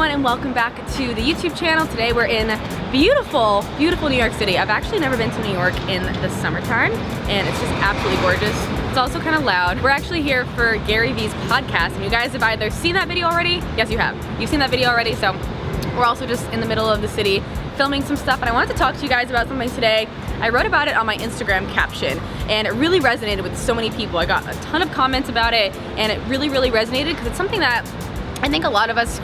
everyone, and welcome back to the YouTube channel. Today we're in beautiful, beautiful New York City. I've actually never been to New York in the summertime, and it's just absolutely gorgeous. It's also kind of loud. We're actually here for Gary Vee's podcast, and you guys have either seen that video already. Yes, you have. You've seen that video already, so we're also just in the middle of the city filming some stuff, and I wanted to talk to you guys about something today. I wrote about it on my Instagram caption, and it really resonated with so many people. I got a ton of comments about it, and it really, really resonated because it's something that I think a lot of us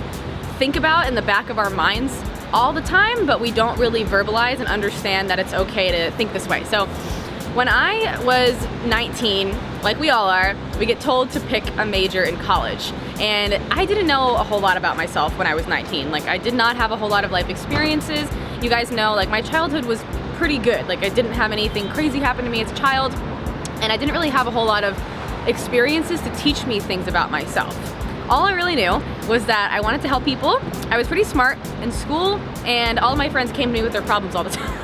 think about in the back of our minds all the time, but we don't really verbalize and understand that it's okay to think this way. So when I was 19, like we all are, we get told to pick a major in college. And I didn't know a whole lot about myself when I was 19. Like, I did not have a whole lot of life experiences. You guys know, like, my childhood was pretty good. Like, I didn't have anything crazy happen to me as a child, and I didn't really have a whole lot of experiences to teach me things about myself. All I really knew was that I wanted to help people. I was pretty smart in school, and all of my friends came to me with their problems all the time.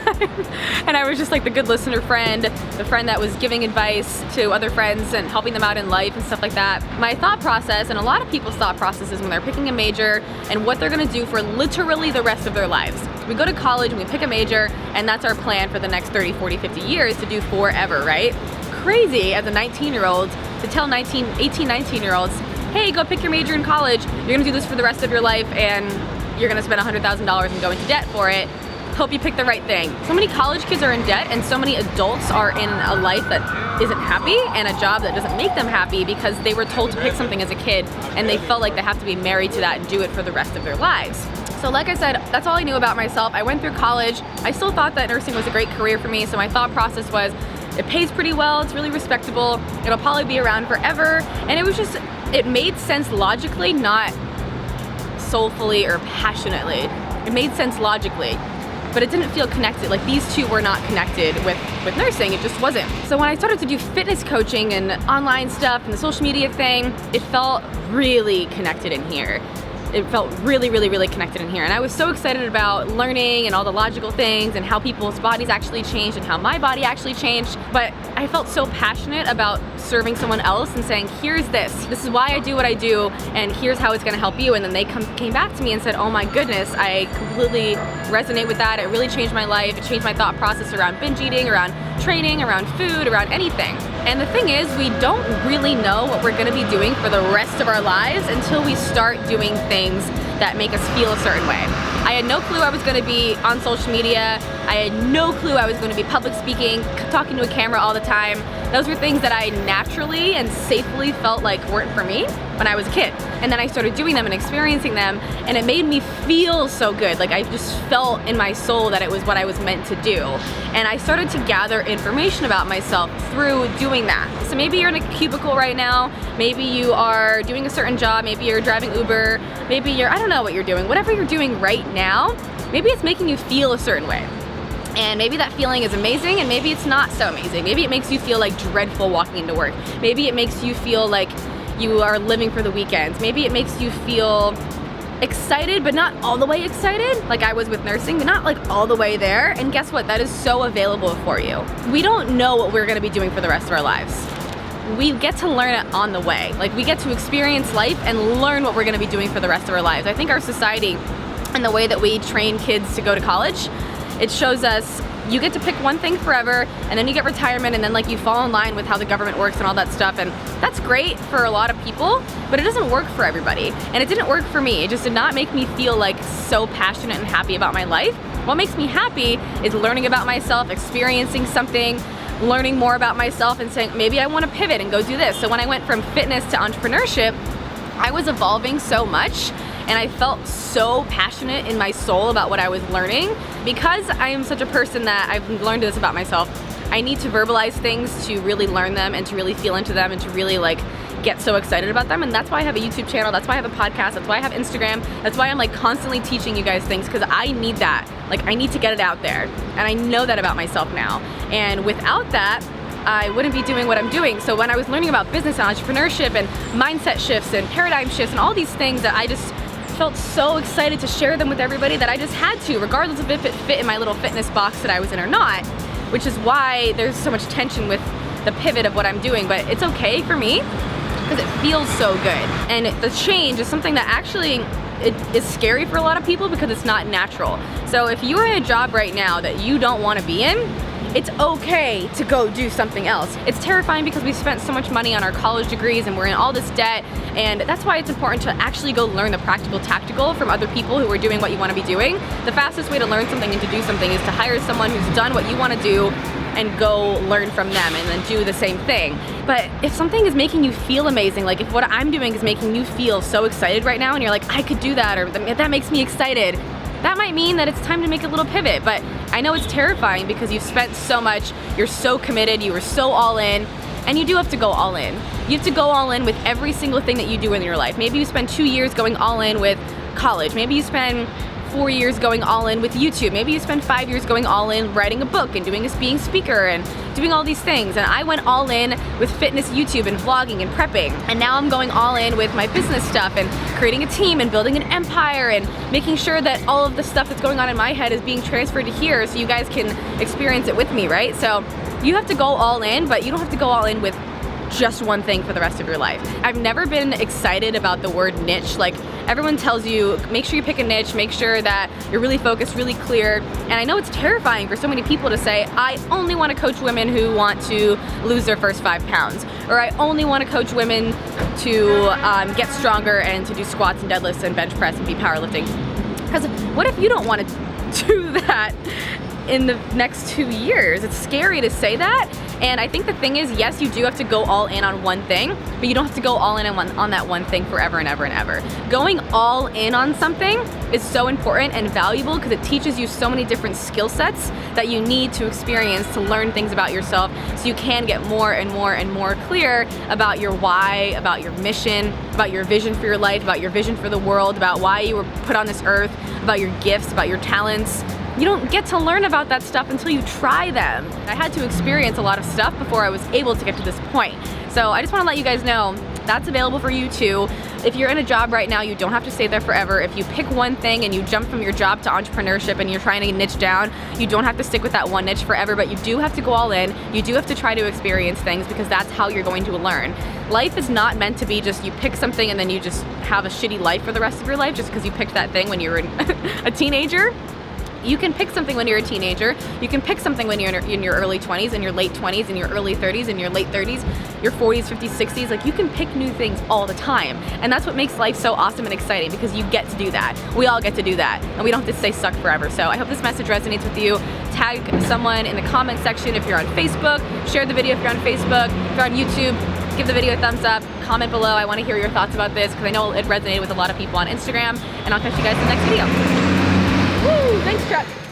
And I was just like the good listener friend, the friend that was giving advice to other friends and helping them out in life and stuff like that. My thought process, and a lot of people's thought processes when they're picking a major and what they're gonna do for literally the rest of their lives. We go to college and we pick a major, and that's our plan for the next 30, 40, 50 years to do forever, right? Crazy as a 19-year-old to tell 18, 19-year-olds, hey, go pick your major in college, you're gonna do this for the rest of your life, and you're gonna spend $100,000 and go into debt for it. Hope you pick the right thing. So many college kids are in debt, and so many adults are in a life that isn't happy and a job that doesn't make them happy because they were told to pick something as a kid, and they felt like they have to be married to that and do it for the rest of their lives. So like I said, that's all I knew about myself. I went through college. I still thought that nursing was a great career for me, so my thought process was, it pays pretty well, it's really respectable, it'll probably be around forever, and it was just, it made sense logically, not soulfully or passionately. It made sense logically, but it didn't feel connected. Like, these two were not connected with nursing, it just wasn't. So when I started to do fitness coaching and online stuff and the social media thing, it felt really connected in here. It felt really, really, really connected in here. And I was so excited about learning and all the logical things and how people's bodies actually changed and how my body actually changed. But I felt so passionate about serving someone else and saying, here's this is why I do what I do, and here's how it's gonna help you. And then they came back to me and said, oh my goodness, I completely resonate with that. It really changed my life. It changed my thought process around binge eating, around training, around food, around anything. And the thing is, we don't really know what we're gonna be doing for the rest of our lives until we start doing things that make us feel a certain way. I had no clue I was gonna be on social media. I had no clue I was gonna be public speaking, talking to a camera all the time. Those were things that I naturally and safely felt like weren't for me when I was a kid. And then I started doing them and experiencing them, and it made me feel so good. Like, I just felt in my soul that it was what I was meant to do. And I started to gather information about myself through doing that. So maybe you're in a cubicle right now, maybe you are doing a certain job, maybe you're driving Uber, maybe you're, I don't know what you're doing. Whatever you're doing right now, maybe it's making you feel a certain way. And maybe that feeling is amazing, and maybe it's not so amazing. Maybe it makes you feel like dreadful walking into work. Maybe it makes you feel like you are living for the weekends. Maybe it makes you feel excited, but not all the way excited, like I was with nursing, but not like all the way there. And guess what? That is so available for you. We don't know what we're gonna be doing for the rest of our lives. We get to learn it on the way. Like, we get to experience life and learn what we're gonna be doing for the rest of our lives. I think our society and the way that we train kids to go to college, it shows us you get to pick one thing forever, and then you get retirement, and then like you fall in line with how the government works and all that stuff, and that's great for a lot of people, but it doesn't work for everybody. And it didn't work for me. It just did not make me feel like so passionate and happy about my life. What makes me happy is learning about myself, experiencing something, learning more about myself, and saying, maybe I want to pivot and go do this. So when I went from fitness to entrepreneurship, I was evolving so much, and I felt so passionate in my soul about what I was learning. Because I am such a person that I've learned this about myself, I need to verbalize things to really learn them and to really feel into them and to really like get so excited about them. And that's why I have a YouTube channel, that's why I have a podcast, that's why I have Instagram, that's why I'm like constantly teaching you guys things, because I need that. Like, I need to get it out there, and I know that about myself now. And without that, I wouldn't be doing what I'm doing. So when I was learning about business and entrepreneurship and mindset shifts and paradigm shifts and all these things, that I just felt so excited to share them with everybody that I just had to, regardless of if it fit in my little fitness box that I was in or not, which is why there's so much tension with the pivot of what I'm doing. But it's okay for me. because it feels so good. And the change is something that actually it is scary for a lot of people because it's not natural. So if you're in a job right now that you don't want to be in, it's okay to go do something else. It's terrifying because we spent so much money on our college degrees and we're in all this debt, and that's why it's important to actually go learn the practical tactical from other people who are doing what you want to be doing. The fastest way to learn something and to do something is to hire someone who's done what you want to do and go learn from them and then do the same thing. But if something is making you feel amazing, like if what I'm doing is making you feel so excited right now and you're like, I could do that, or that makes me excited, that might mean that it's time to make a little pivot. But I know it's terrifying because you've spent so much, you're so committed, you were so all in, and you do have to go all in. You have to go all in with every single thing that you do in your life. Maybe you spend 2 years going all in with college. Maybe you spend 4 years going all in with YouTube. Maybe you spend 5 years going all in writing a book and being a speaker and doing all these things. And I went all in with fitness YouTube and vlogging and prepping. And now I'm going all in with my business stuff and creating a team and building an empire and making sure that all of the stuff that's going on in my head is being transferred to here so you guys can experience it with me, right? So you have to go all in, but you don't have to go all in with just one thing for the rest of your life. I've never been excited about the word niche. Like, everyone tells you, make sure you pick a niche, make sure that you're really focused, really clear. And I know it's terrifying for so many people to say, I only want to coach women who want to lose their first 5 pounds. Or I only want to coach women to get stronger and to do squats and deadlifts and bench press and be powerlifting. Because what if you don't want to do that in the next 2 years? It's scary to say that. And I think the thing is, yes, you do have to go all in on one thing, but you don't have to go all in on that one thing forever and ever and ever. Going all in on something is so important and valuable because it teaches you so many different skill sets that you need to experience to learn things about yourself so you can get more and more and more clear about your why, about your mission, about your vision for your life, about your vision for the world, about why you were put on this earth, about your gifts, about your talents. You don't get to learn about that stuff until you try them. I had to experience a lot of stuff before I was able to get to this point. So I just want to let you guys know that's available for you too. If you're in a job right now, you don't have to stay there forever. If you pick one thing and you jump from your job to entrepreneurship and you're trying to niche down, you don't have to stick with that one niche forever, but you do have to go all in. You do have to try to experience things because that's how you're going to learn. Life is not meant to be just you pick something and then you just have a shitty life for the rest of your life just because you picked that thing when you were a teenager. You can pick something when you're a teenager. You can pick something when you're in your early 20s, in your late 20s, in your early 30s, in your late 30s, your 40s, 50s, 60s. Like, you can pick new things all the time. And that's what makes life so awesome and exciting because you get to do that. We all get to do that. And we don't have to stay stuck forever. So I hope this message resonates with you. Tag someone in the comment section if you're on Facebook. Share the video if you're on Facebook. If you're on YouTube, give the video a thumbs up. Comment below. I want to hear your thoughts about this because I know it resonated with a lot of people on Instagram. And I'll catch you guys in the next video. Woo! Thanks, truck.